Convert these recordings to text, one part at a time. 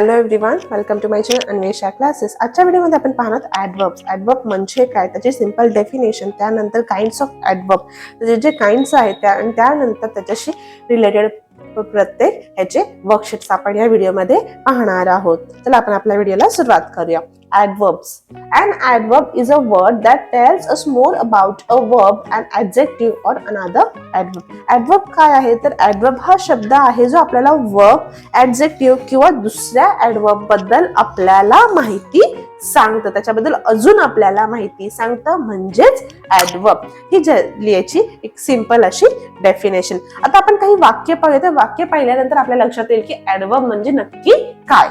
Hello everyone, welcome to my channel Anvesha classes. आजच्या व्हिडिओमध्ये आपण पाहणार ॲडवर्ब्स. ॲडवर्ब म्हणजे काय, त्याची सिंपल डेफिनेशन, त्यानंतर काइंड्स ऑफ ॲडवर्ब, त्याचे जे काइंड्स आहेत आणि त्यानंतर त्याच्याशी रिलेटेड प्रत्येक ह्याचे वर्कशीट्स आपण या व्हिडिओमध्ये पाहणार आहोत. चला आपण आपल्या व्हिडिओला सुरुवात करूया. Adverbs. An adverb is a word that tells us more about a verb, an adjective or another adverb. Adverb काय आहे तर adverb हा शब्द आहे जो आपल्याला verb, adjective किंवा दुसऱ्या adverb बद्दल आपल्याला माहिती सांगतं, त्याच्याबद्दल अजून आपल्याला माहिती सांगतं, म्हणजेच adverb. ही याची एक सिंपल अशी डेफिनेशन. आता आपण काही वाक्य पाहिलं तर वाक्य पाहिल्यानंतर आपल्या लक्षात येईल की adverb म्हणजे नक्की काय.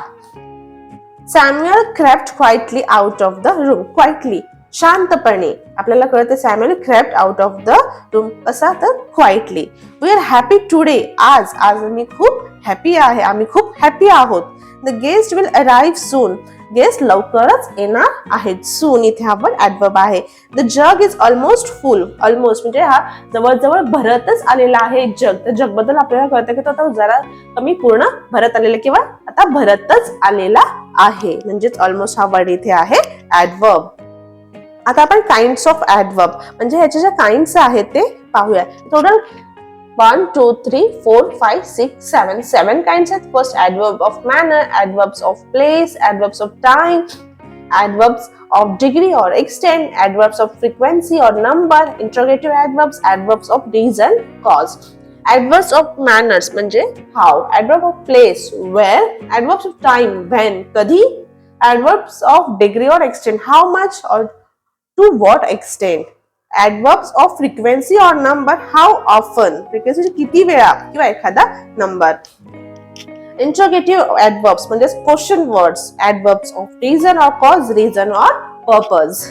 Samuel crept quietly out of the room. Quietly, शांतपणे. आपल्याला कळतं Samuel crept out of the room. कसा तर quietly. We are happy today. आज आम्ही खूप हॅपी आहे, आम्ही खूप हॅपी आहोत. The guest will arrive soon. Guest लवकरच येणार आहेत. सून इथे हा वर्ड ॲडवर्ब आहे. The jug is almost full. Almost म्हणजे हा जवळजवळ भरतच आलेला आहे जग. तर जग बद्दल आपल्याला कळतं की तो आता जरा कमी पूर्ण भरत आलेला किंवा आता भरतच आलेला आहे, म्हणजेच ऑलमोस्ट हा वर्ड इथे आहे ॲडवर्ब. आता आपण काइंड्स ऑफ ॲडवर्ब म्हणजे ह्याचे जे काइंड्स आहेत ते पाहूया. टोटल 1, 2, 3, 4, 5, 6, 7 kinds आहेत. First, adverb of manner, adverbs of place, adverbs of time, adverbs of degree or extent, adverbs of frequency or number, interrogative adverbs, adverbs of reason, cause. Adverbs of manners म्हणजे how, adverb of place where, adverbs of time when कधी, adverbs of degree or extent how much or to what extent. Adverbs of frequency or number how often, frequency किती वेळा किंवा एखादा number. Interrogative adverbs म्हणजे question words, adverbs of reason or cause, reason or purpose.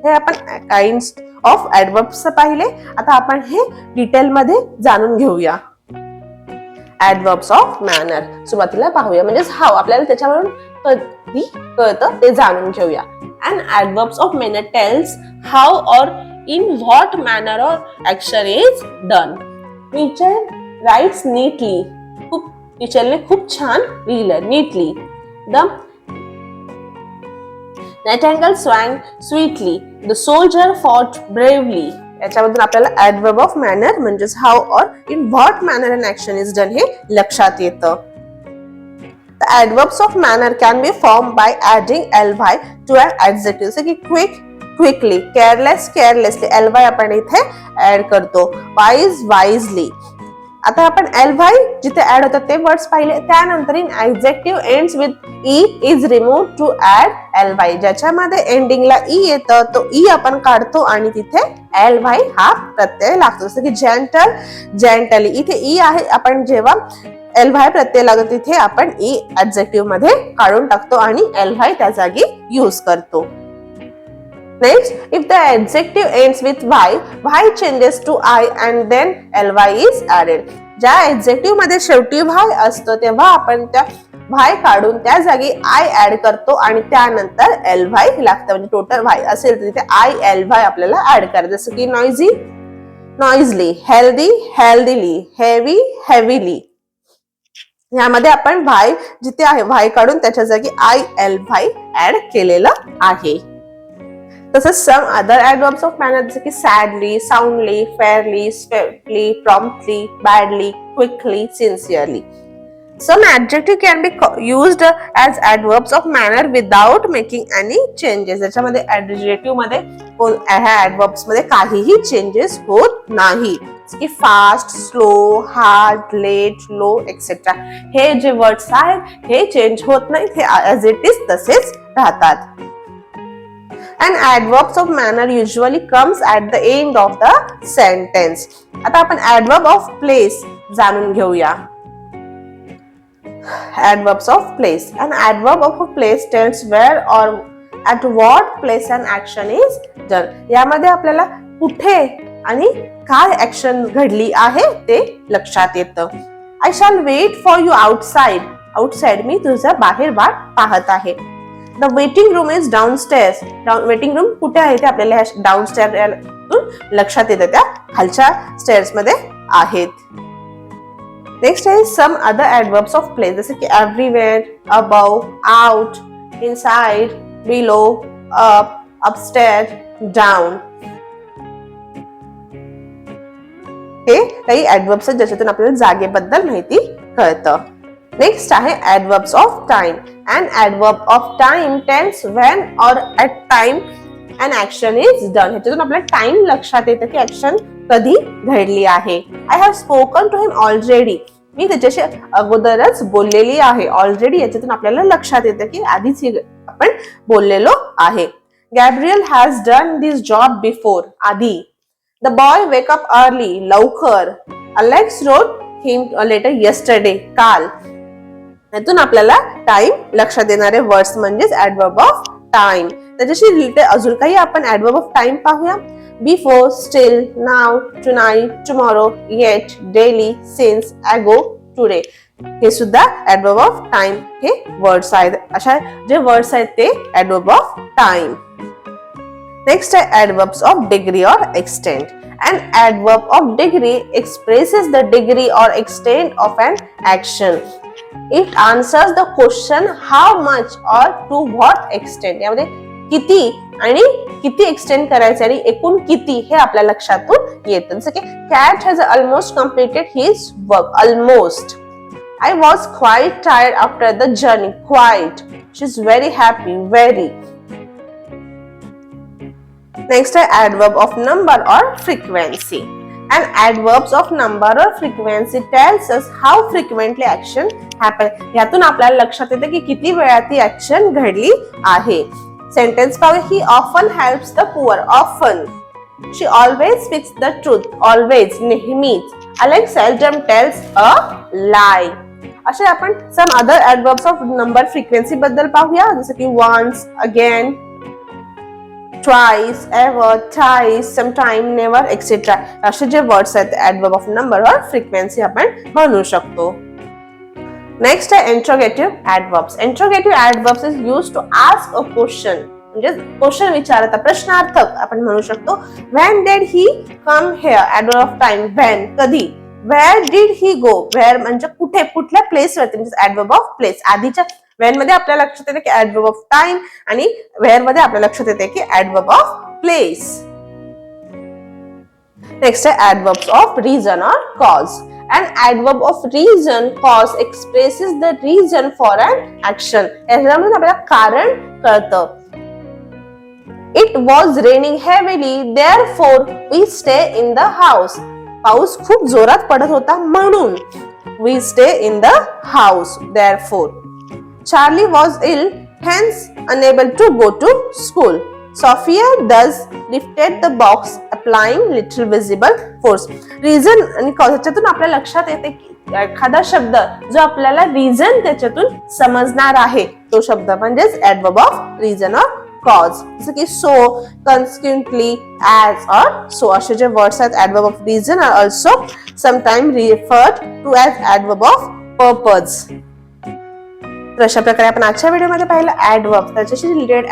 हे आपण kinds of adverbs पाहिले. आता आपण हे डिटेल मध्ये जाणून घेऊया. Adverbs of manner सुरुवातीला पाहूया, म्हणजे हाव आपल्याला त्याच्यावरून कधी कळतं ते जाणून घेऊया. And adverbs of manner tells how or in what manner or action is done. Teacher writes neatly. टीचरने खूप छान लिहिलं, neatly. The nightingale sang sweetly. The soldier fought bravely. याच्याबद्दल आपल्याला adverb of manner म्हणजेच how or in what manner an action is done हे लक्षात येतं. The adverbs of manner can be formed by adding ly to an adjective. जसे की quick, quickly, careless, carelessly. ly आपण इथे ऍड करतो. wise, wisely. आता आपण ly जिथे ऍड होतात ते वर्ड्स पाहिले. त्यानंतर in adjective ends with e is removed to add ly. ज्याच्यामध्ये एंडिंगला e येतं तो e आपण काढतो आणि तिथे ly हा प्रत्यय लागतो. जसं की gentle, gently. इथे e आहे, आपण जेव्हा ly प्रत्यय लागतो तिथे आपण e adjective मध्ये काढून टाकतो आणि ly त्या जागी यूज करतो. Next, if the adjective ends with y changes to I and then ly is added. ज्या adjective मध्ये शेवटी y असतो तेव्हा आपण त्या y काढून त्या जागी I ऍड करतो आणि त्यानंतर ly लागतं, म्हणजे टोटल y असेल तर तिथे I ly आपल्याला ऍड करायचं. जसं की noisy, noisily, healthy, healthily, heavy, heavily. यामध्ये आपण y जिथे आहे y काढून त्याच्या जागी I ly ऍड केलेलं आहे. तसंच some other adverbs of manner जसे की sadly, soundly, fairly, swiftly, promptly, badly, quickly, sincerely. Some adjective can be used as adverbs of manner without making any changes. याच्यामध्ये adjective मध्ये ह्या adverbs मध्ये काहीही चेंजेस होत नाही. की fast, slow, hard, late, low etcetera. हे जे वर्ड्स आहेत हे चेंज होत नाहीत, हे as it is तसेच राहतात. And adverbs of manner usually comes at the end of the sentence. आता आपण adverb of place जाणून घेऊया. Adverbs of place. An adverb of a place tells where or at what place an action is done. यामध्ये आपल्याला कुठे आणि काय action घडली आहे ते लक्षात येतं. I shall wait for you outside. Outside मी तुझ्या बाहेर वाट पाहत आहे. The waiting room is downstairs. Waiting room कुठे आहे ते आपल्याला डाउनस्टेअर लक्षात येतं, त्या खालच्या स्टेअर्स मध्ये आहेत. नेक्स्ट आहे some other adverbs of place, जसे की everywhere, above, out, inside, below, up, upstair, down. हे काही ऍडवर्ब्स आहेत ज्याच्यातून आपल्याला जागेबद्दल माहिती कळतं. नेक्स्ट आहे adverbs of time. An adverb of time tells when or at time an action is done. ह्याच्यातून आपल्याला टाइम लक्षात येतं की ऍक्शन कधी घडली आहे. I have spoken to him already. मी त्याच्याशी अगोदरच बोललेली आहे. ऑलरेडी याच्यातून आपल्याला लक्षात येतं की आधीच आपण बोललेलो आहे. Gabriel has done this job before. आधी. The boy wake up early. लवकर. Alex wrote him a letter yesterday. काल. यातून आपल्याला टाइम लक्षात येणारे वर्ड्स म्हणजेच ऍडवर्ब ऑफ टाइम. त्याच्याशी रिलेटेड अजून काही आपण ऍडवर्ब ऑफ टाइम पाहूया. Before, still, now, tonight, tomorrow, yet, daily, since, ago, today. हे सुद्धा ऍडवर्ब ऑफ टाइम हे वर्ड्स आहेत. अशा जे वर्ड्स आहेत ते ऍडवर्ब ऑफ टाइम. नेक्स्ट आहे ऍडवर्ब्स ऑफ डिग्री और extent. An adverb of degree expresses the degree or extent of an action. It answers the question how much or to what extent. यामध्ये किती आणि किती extend करायचे आणि एकूण किती हे आपल्या लक्षातून येतं. जसं की Cat has almost completed his work. Almost. I was quite tired after the journey. Quite. She's very happy. Very. Next आहे adverb of number or frequency. An adverbs of number or frequency tells us how frequently action happen. यातून आपल्याला लक्षात येतं की किती वेळा ती action घडली आहे. सेंटेन्स पाहूया. He often helps the poor. Often. She always speaks the truth. Always. नेहमीच. Alex seldom tells a lie. असे आपण some other adverbs of number frequency बद्दल पाहूया. जसं की once, again, twice, ever, twice, sometime, never, etc. असे जे words आहेत ऍडवर्ब ऑफ नंबर और फ्रिक्वेन्सी आपण म्हणू शकतो. नेक्स्ट आहे interrogative adverbs. Interrogative adverbs is used to ask a question, म्हणजे क्वेश्चन विचारता, प्रश्नार्थक आपण म्हणू शकतो. When did he come here? Adverb of time. When, कधी. Where did he go? Where म्हणजे कुठे, कुठल्या प्लेस वरती, म्हणजे ऍडवर्ब ऑफ प्लेस. आधीच्या वेन मध्ये आपल्याला लक्षात येते की ऍडवर्ब ऑफ टाइम आणि वेअर मध्ये आपल्याला लक्षात येते की ऍडवर्ब ऑफ प्लेस. नेक्स्ट आहे ऍडवर्ब्स ऑफ रिझन और cause. An adverb of reason, cause expresses the reason for an action. याच्यामध्ये आपल्याला कारण कळतं. It was raining heavily, therefore we stay in the house. पाऊस खूप जोरात पडत होता म्हणून we stay in the house. Therefore. Charlie was ill, hence unable to go to school. Sophia thus lifted the box, applying little visible force. Reason आणि cause याच्यातून आपल्या लक्षात येते की एखादा शब्द जो आपल्याला रिझन त्याच्यातून समजणार आहे तो शब्द म्हणजेच ऍडवर्ब ऑफ रिझन और कॉज. जसं की सो, कन्सिक्वेंटली, ऍज और सो असे जे वर्ड्स आहेत adverb of reason are also sometime referred to as adverb of purpose. तर अशा प्रकारे आपण आजच्या व्हिडिओमध्ये पाहिलं ऍडवर्ब, त्याच्याशी रिलेटेड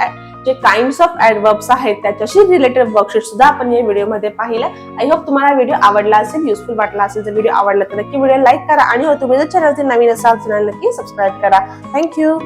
जे काइंड्स ऑफ ऍडवर्ब्स आहेत त्याच्याशी रिलेटेड वर्कशीट सुद्धा आपण या व्हिडिओमध्ये पाहिलं. आय होप तुम्हाला व्हिडिओ आवडला असेल, युजफुल वाटला असेल. जर व्हिडिओ आवडला तर नक्की व्हिडिओ लाईक करा आणि तुम्ही जर चॅनलचे नवीन असाल चॅनल नक्की सबस्क्राईब करा. थँक्यू.